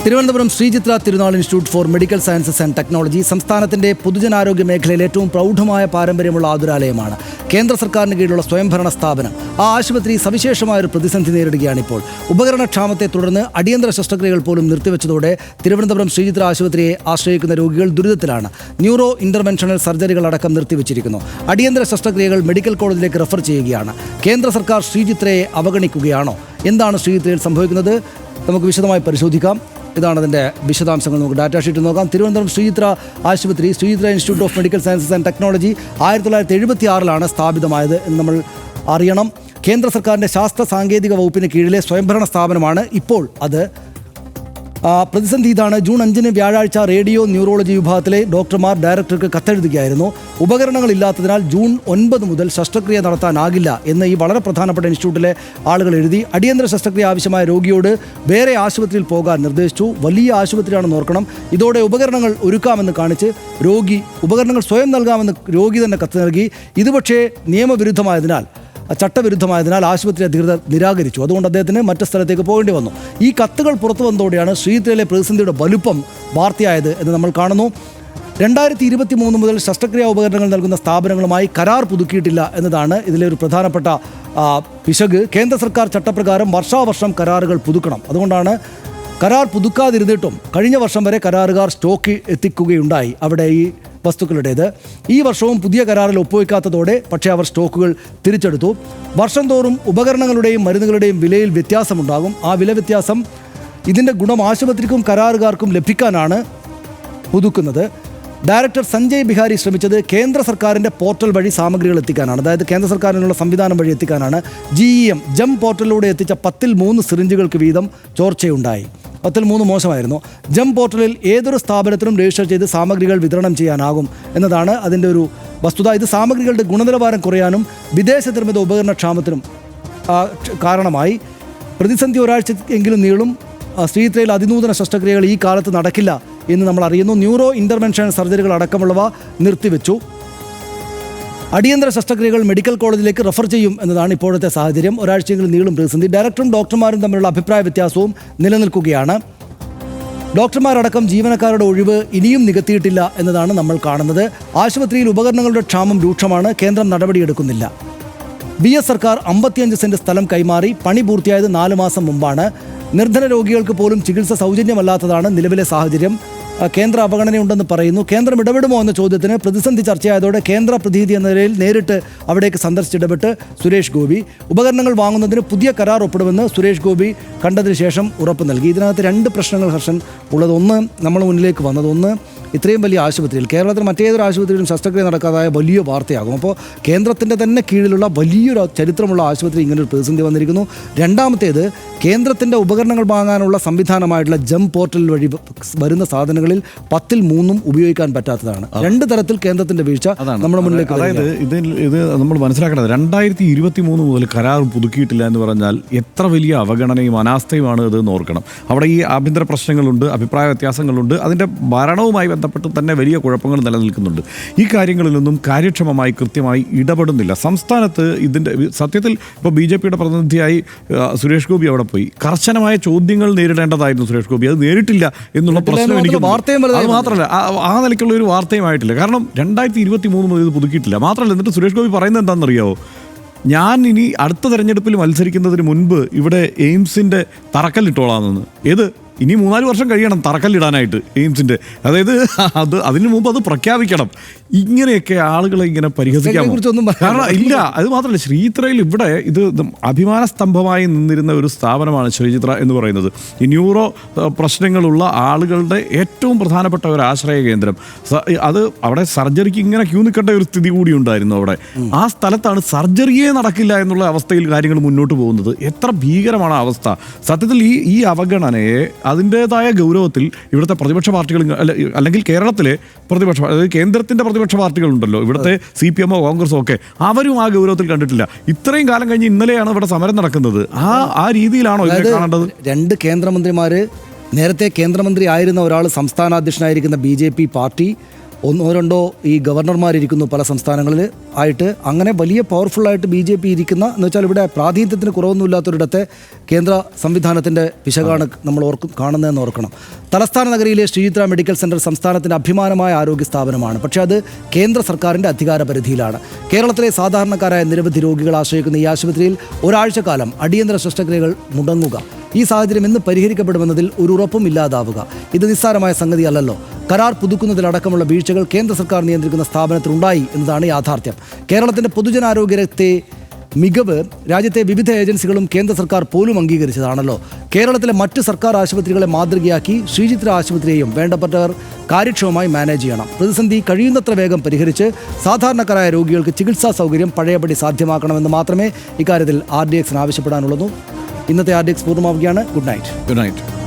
Thiruvananthapuram Sree Chitra Thirunal institute four medical sciences and technology സംസ്ഥാനത്തിന്റെ പൊതുജനാരോഗ്യ മേഖലയിൽ ഏറ്റവും പ്രൗഢമായ പാരമ്പര്യമുള്ള ആതുരാലയമാണ്. കേന്ദ്ര സർക്കാരിന് കീഴിലുള്ള സ്വയംഭരണ സ്ഥാപനം. ആ ആശുപത്രി സവിശേഷമായൊരു പ്രതിസന്ധി നേരിടുകയാണിപ്പോൾ. ഉപകരണക്ഷാമത്തെ തുടർന്ന് അടിയന്തര ശസ്ത്രക്രിയകൾ പോലും നിർത്തിവെച്ചതോടെ തിരുവനന്തപുരം ശ്രീചിത്ര ആശുപത്രിയെ ആശ്രയിക്കുന്ന രോഗികൾ ദുരിതത്തിലാണ്. ന്യൂറോ ഇന്റർവെൻഷണൽ സർജറികൾ അടക്കം നിർത്തിവെച്ചിരിക്കുന്നു. അടിയന്തര ശസ്ത്രക്രിയകൾ മെഡിക്കൽ കോളേജിലേക്ക് റെഫർ ചെയ്യുകയാണ്. കേന്ദ്ര സർക്കാർ ശ്രീചിത്രയെ അവഗണിക്കുകയാണോ? എന്താണ് ശ്രീചിത്രയിൽ സംഭവിക്കുന്നത്? നമുക്ക് വിശദമായി പരിശോധിക്കാം. ഇതാണ് അതിൻ്റെ വിശദാംശങ്ങൾ. നമുക്ക് ഡാറ്റാ ഷീറ്റ് നോക്കാം. തിരുവനന്തപുരം ശ്രീചിത്ര ആശുപത്രി, Sree Chitra institute of medical sciences and technology 1976 സ്ഥാപിതമായത് എന്ന് നമ്മൾ അറിയണം. കേന്ദ്ര സർക്കാരിൻ്റെ ശാസ്ത്ര സാങ്കേതിക വകുപ്പിന് കീഴിലെ സ്വയംഭരണ സ്ഥാപനമാണ്. ഇപ്പോൾ അത് പ്രതിസന്ധി ഇതാണ്. ജൂൺ 5 വ്യാഴാഴ്ച റേഡിയോ ന്യൂറോളജി വിഭാഗത്തിലെ ഡോക്ടർമാർ ഡയറക്ടർക്ക് കത്തെഴുതുകയായിരുന്നു. ഉപകരണങ്ങളില്ലാത്തതിനാൽ ജൂൺ 9 മുതൽ ശസ്ത്രക്രിയ നടത്താനാകില്ല എന്ന് ഈ വളരെ പ്രധാനപ്പെട്ട ഇൻസ്റ്റിറ്റ്യൂട്ടിലെ ആളുകൾ എഴുതി. അടിയന്തര ശസ്ത്രക്രിയ ആവശ്യമായ രോഗിയോട് വേറെ ആശുപത്രിയിൽ പോകാൻ നിർദ്ദേശിച്ചു. വലിയ ആശുപത്രിയാണെന്ന് ഓർക്കണം. ഇതോടെ ഉപകരണങ്ങൾ ഒരുക്കാമെന്ന് കാണിച്ച് ഉപകരണങ്ങൾ സ്വയം നൽകാമെന്ന് രോഗി തന്നെ കത്ത് നൽകി. ഇത് പക്ഷേ നിയമവിരുദ്ധമായതിനാൽ, ചട്ടവിരുദ്ധമായതിനാൽ ആശുപത്രി അധികൃതർ നിരാകരിച്ചു. അതുകൊണ്ട് അദ്ദേഹത്തിന് മറ്റു സ്ഥലത്തേക്ക് പോകേണ്ടി വന്നു. ഈ കത്തുകൾ പുറത്തു വന്നതോടെയാണ് ശ്രീചിത്രയിലെ പ്രതിസന്ധിയുടെ വലുപ്പം വാർത്തയായത് എന്ന് നമ്മൾ കാണുന്നു. 2023 മുതൽ ശസ്ത്രക്രിയാ ഉപകരണങ്ങൾ നൽകുന്ന സ്ഥാപനങ്ങളുമായി കരാർ പുതുക്കിയിട്ടില്ല എന്നതാണ് ഇതിലെ ഒരു പ്രധാനപ്പെട്ട പിശക്. കേന്ദ്ര സർക്കാർ ചട്ടപ്രകാരം വർഷാവർഷം കരാറുകൾ പുതുക്കണം. അതുകൊണ്ടാണ് കരാർ പുതുക്കാതിരുന്നിട്ടും കഴിഞ്ഞ വർഷം വരെ കരാറുകാർ സ്റ്റോക്ക് എത്തിക്കുകയുണ്ടായി അവിടെ ഈ വസ്തുക്കളുടേത്. ഈ വർഷവും പുതിയ കരാറിൽ ഒപ്പുവെക്കാത്തതോടെ പക്ഷേ അവർ സ്റ്റോക്കുകൾ തിരിച്ചെടുത്തു. വർഷം തോറും ഉപകരണങ്ങളുടെയും മരുന്നുകളുടെയും വിലയിൽ വ്യത്യാസമുണ്ടാകും. ആ വില വ്യത്യാസം, ഇതിൻ്റെ ഗുണം ആശുപത്രിക്കും കരാറുകാർക്കും ലഭിക്കാനാണ് പുതുക്കുന്നത്. ഡയറക്ടർ സഞ്ജയ് ബിഹാരി ശ്രമിച്ചത് കേന്ദ്ര സർക്കാരിൻ്റെ പോർട്ടൽ വഴി സാമഗ്രികൾ എത്തിക്കാനാണ്. അതായത് കേന്ദ്ര സർക്കാരിനുള്ള സംവിധാനം വഴി എത്തിക്കാനാണ്. ജം പോർട്ടലിലൂടെ എത്തിച്ച 10-3 സിറിഞ്ചുകൾക്ക് വീതം ചോർച്ചയുണ്ടായി. 10-3 മോശമായിരുന്നു. ജം പോർട്ടലിൽ ഏതൊരു സ്ഥാപനത്തിനും രജിസ്റ്റർ ചെയ്ത് സാമഗ്രികൾ വിതരണം ചെയ്യാനാകും എന്നതാണ് അതിൻ്റെ ഒരു വസ്തുത. ഇത് സാമഗ്രികളുടെ ഗുണനിലവാരം കുറയാനും വിദേശ നിർമ്മിത ഉപകരണക്ഷാമത്തിനും കാരണമായി. പ്രതിസന്ധി ഒരാഴ്ച എങ്കിലും നീളും. ശ്രീചിത്രയിൽ അതിനൂതന ശസ്ത്രക്രിയകൾ ഈ കാലത്ത് നടക്കില്ല എന്ന് നമ്മൾ അറിയുന്നു. ന്യൂറോ ഇൻ്റർവെൻഷണൽ സർജറികൾ അടക്കമുള്ളവ നിർത്തിവെച്ചു. അടിയന്തര ശസ്ത്രക്രിയകൾ മെഡിക്കൽ കോളേജിലേക്ക് റെഫർ ചെയ്യും എന്നതാണ് ഇപ്പോഴത്തെ സാഹചര്യം. ഒരാഴ്ചയെങ്കിലും നീളും പ്രതിസന്ധി. ഡയറക്ടറും ഡോക്ടർമാരും തമ്മിലുള്ള അഭിപ്രായ വ്യത്യാസവും നിലനിൽക്കുകയാണ്. ഡോക്ടർമാരടക്കം ജീവനക്കാരുടെ ഒഴിവ് ഇനിയും നികത്തിയിട്ടില്ല എന്നതാണ് നമ്മൾ കാണുന്നത്. ആശുപത്രിയിൽ ഉപകരണങ്ങളുടെ ക്ഷാമം രൂക്ഷമാണ്. കേന്ദ്രം നടപടിയെടുക്കുന്നില്ല. BS സർക്കാർ 55 സെന്റ് സ്ഥലം കൈമാറി. പണി പൂർത്തിയായത് 4 മാസം മുമ്പാണ്. നിർധന രോഗികൾക്ക് പോലും ചികിത്സ സൗജന്യമല്ലാത്തതാണ് നിലവിലെ സാഹചര്യം. കേന്ദ്ര അവഗണനയുണ്ടെന്ന് പറയുന്നു. കേന്ദ്രം ഇടപെടുമോ എന്ന ചോദ്യത്തിന് പ്രതിസന്ധി ചർച്ചയായതോടെ കേന്ദ്ര പ്രതിനിധി എന്ന നിലയിൽ നേരിട്ട് അവിടേക്ക് സന്ദർശിച്ചിടപെട്ട് സുരേഷ് ഗോപി ഉപകരണങ്ങൾ വാങ്ങുന്നതിന് പുതിയ കരാർ ഒപ്പിടുമെന്ന് സുരേഷ് ഗോപി കണ്ടതിന് ശേഷം ഉറപ്പ് നൽകി. ഇതിനകത്ത് 2 പ്രശ്നങ്ങൾ ഹർഷൻ ഉള്ളത്. ഒന്ന്, നമ്മൾ മുന്നിലേക്ക് വന്നത്, ഒന്ന്, ഇത്രയും വലിയ ആശുപത്രിയിൽ, കേരളത്തിൽ മറ്റേതൊരു ആശുപത്രിയിലും ശസ്ത്രക്രിയ നടക്കാതായ വലിയ വാർത്തയാകും. അപ്പോൾ കേന്ദ്രത്തിൻ്റെ തന്നെ കീഴിലുള്ള വലിയൊരു ചരിത്രമുള്ള ആശുപത്രി ഇങ്ങനൊരു പ്രതിസന്ധി വന്നിരിക്കുന്നു. രണ്ടാമത്തേത്, കേന്ദ്രത്തിൻ്റെ ഉപകരണങ്ങൾ വാങ്ങാനുള്ള സംവിധാനമായിട്ടുള്ള ജം പോർട്ടൽ വഴി വരുന്ന സാധനങ്ങളിൽ 10-3 ഉപയോഗിക്കാൻ പറ്റാത്തതാണ്. 2 തരത്തിൽ കേന്ദ്രത്തിൻ്റെ വീഴ്ച നമ്മുടെ മുന്നിലേക്ക്. അതായത് ഇത് നമ്മൾ മനസ്സിലാക്കേണ്ടത് 2023 മുതൽ കരാർ പുതുക്കിയിട്ടില്ല എന്ന് പറഞ്ഞാൽ എത്ര വലിയ അവഗണനയും അനാസ്ഥയുമാണ് ഇത് എന്ന് ഓർക്കണം. അവിടെ ഈ ആഭ്യന്തര പ്രശ്നങ്ങളുണ്ട്, അഭിപ്രായ വ്യത്യാസങ്ങളുണ്ട്, അതിൻ്റെ ഭരണവുമായി ബന്ധപ്പെട്ട് തന്നെ വലിയ കുഴപ്പങ്ങൾ നിലനിൽക്കുന്നുണ്ട്. ഈ കാര്യങ്ങളിലൊന്നും കാര്യക്ഷമമായി കൃത്യമായി ഇടപെടുന്നില്ല സംസ്ഥാനത്ത്. ഇതിൻ്റെ സത്യത്തിൽ ഇപ്പോൾ BJPയുടെ പ്രതിനിധിയായി സുരേഷ് ഗോപി അവിടെ പോയി കർശനമായ ചോദ്യങ്ങൾ നേരിടേണ്ടതായിരുന്നു സുരേഷ് ഗോപി. അത് നേരിട്ടില്ല എന്നുള്ള പ്രശ്നം എനിക്ക്. അത് മാത്രമല്ല, ആ നിലയ്ക്കുള്ള ഒരു വാർത്തയുമായിട്ടില്ല. കാരണം 2023 മുതൽ ഇത് പുതുക്കിയിട്ടില്ല. മാത്രമല്ല, എന്നിട്ട് സുരേഷ് ഗോപി പറയുന്നത് എന്താണെന്നറിയാമോ? ഞാൻ ഇനി അടുത്ത തെരഞ്ഞെടുപ്പിൽ മത്സരിക്കുന്നതിന് മുൻപ് ഇവിടെ എയിംസിൻ്റെ തറക്കല്ലിട്ടോളാമെന്ന്. ഇനി 3-4 വർഷം കഴിയണം തറക്കല്ലിടാനായിട്ട് എയിംസിൻ്റെ. അതായത് അതിന് മുമ്പ് അത് പ്രഖ്യാപിക്കണം. ഇങ്ങനെയൊക്കെ ആളുകളെ ഇങ്ങനെ പരിഹസിക്കാമോ? കാരണം ഇല്ല. അത് മാത്രമല്ല, ശ്രീചിത്രയിൽ ഇവിടെ ഇത് അഭിമാന സ്തംഭമായി നിന്നിരുന്ന ഒരു സ്ഥാപനമാണ് ശ്രീചിത്ര എന്ന് പറയുന്നത്. ഈ ന്യൂറോ പ്രശ്നങ്ങളുള്ള ആളുകളുടെ ഏറ്റവും പ്രധാനപ്പെട്ട ഒരു ആശ്രയ കേന്ദ്രം. അത് അവിടെ സർജറിക്ക് ഇങ്ങനെ ക്യൂ നിൽക്കേണ്ട ഒരു സ്ഥിതി കൂടി ഉണ്ടായിരുന്നു അവിടെ. ആ സ്ഥലത്താണ് സർജറിയേ നടക്കില്ല എന്നുള്ള അവസ്ഥയിൽ കാര്യങ്ങൾ മുന്നോട്ട് പോകുന്നത്. എത്ര ഭീകരമാണ് ആ അവസ്ഥ. സത്യത്തിൽ ഈ അവഗണനയെ അതിൻ്റേതായ ഗൗരവത്തിൽ ഇവിടുത്തെ പ്രതിപക്ഷ പാർട്ടികൾ, അല്ലെങ്കിൽ കേരളത്തിലെ പ്രതിപക്ഷ, അതായത് കേന്ദ്രത്തിൻ്റെ പ്രതിപക്ഷ പാർട്ടികളുണ്ടല്ലോ, ഇവിടുത്തെ CPM കോൺഗ്രസോ ഒക്കെ, അവരും ആ ഗൗരവത്തിൽ കണ്ടിട്ടില്ല. ഇത്രയും കാലം കഴിഞ്ഞ് ഇന്നലെയാണ് ഇവിടെ സമരം നടക്കുന്നത്. ആ രീതിയിലാണോ ഇതിനെ കാണേണ്ടത്? 2 കേന്ദ്രമന്ത്രിമാർ, നേരത്തെ കേന്ദ്രമന്ത്രി ആയിരുന്ന ഒരാൾ സംസ്ഥാന അധ്യക്ഷനായിരിക്കുന്ന BJP പാർട്ടി, ഒന്നോ രണ്ടോ ഈ ഗവർണർമാരിയ്ക്കുന്നു പല സംസ്ഥാനങ്ങളിൽ ആയിട്ട്. അങ്ങനെ വലിയ പവർഫുള്ളായിട്ട് BJP ഇരിക്കുന്ന എന്ന് വെച്ചാൽ ഇവിടെ പ്രാതിനിധ്യത്തിന് കുറവൊന്നുമില്ലാത്തൊരിടത്തെ കേന്ദ്ര സംവിധാനത്തിൻ്റെ പിശകാണ് നമ്മൾ കാണുന്നതെന്ന് ഓർക്കണം. തലസ്ഥാന നഗരിയിലെ ശ്രീചിത്ര മെഡിക്കൽ സെൻറ്റർ സംസ്ഥാനത്തിൻ്റെ അഭിമാനമായ ആരോഗ്യ സ്ഥാപനമാണ്. പക്ഷേ അത് കേന്ദ്ര സർക്കാരിൻ്റെ അധികാര പരിധിയിലാണ്. കേരളത്തിലെ സാധാരണക്കാരായ നിരവധി രോഗികൾ ആശ്രയിക്കുന്ന ഈ ആശുപത്രിയിൽ ഒരാഴ്ചക്കാലം അടിയന്തര ശസ്ത്രക്രിയകൾ മുടങ്ങുക, ഈ സാഹചര്യം എന്ന് പരിഹരിക്കപ്പെടുമെന്നതിൽ ഒരു ഉറപ്പും ഇല്ലാതാവുക, ഇത് നിസ്സാരമായ സംഗതിയല്ലല്ലോ. കരാർ പുതുക്കുന്നതിലടക്കമുള്ള വീഴ്ചകൾ കേന്ദ്ര സർക്കാർ നിയന്ത്രിക്കുന്ന സ്ഥാപനത്തിലുണ്ടായി എന്നതാണ് യാഥാർത്ഥ്യം. കേരളത്തിൻ്റെ പൊതുജനാരോഗ്യത്തെ മികവ് രാജ്യത്തെ വിവിധ ഏജൻസികളും കേന്ദ്ര സർക്കാർ പോലും അംഗീകരിച്ചതാണല്ലോ. കേരളത്തിലെ മറ്റ് സർക്കാർ ആശുപത്രികളെ മാതൃകയാക്കി ശ്രീചിത്ര ആശുപത്രിയെയും വേണ്ടപ്പെട്ടവർ കാര്യക്ഷമമായി മാനേജ് ചെയ്യണം. പ്രതിസന്ധി കഴിയുന്നത്ര വേഗം പരിഹരിച്ച് സാധാരണക്കാരായ രോഗികൾക്ക് ചികിത്സാ സൗകര്യം പഴയപടി സാധ്യമാക്കണമെന്ന് മാത്രമേ ഇക്കാര്യത്തിൽ RDX ആവശ്യപ്പെടാനുള്ളൂ. ഇന്നത്തെ RDX പൂർണ്ണമാവുകയാണ്. Good night.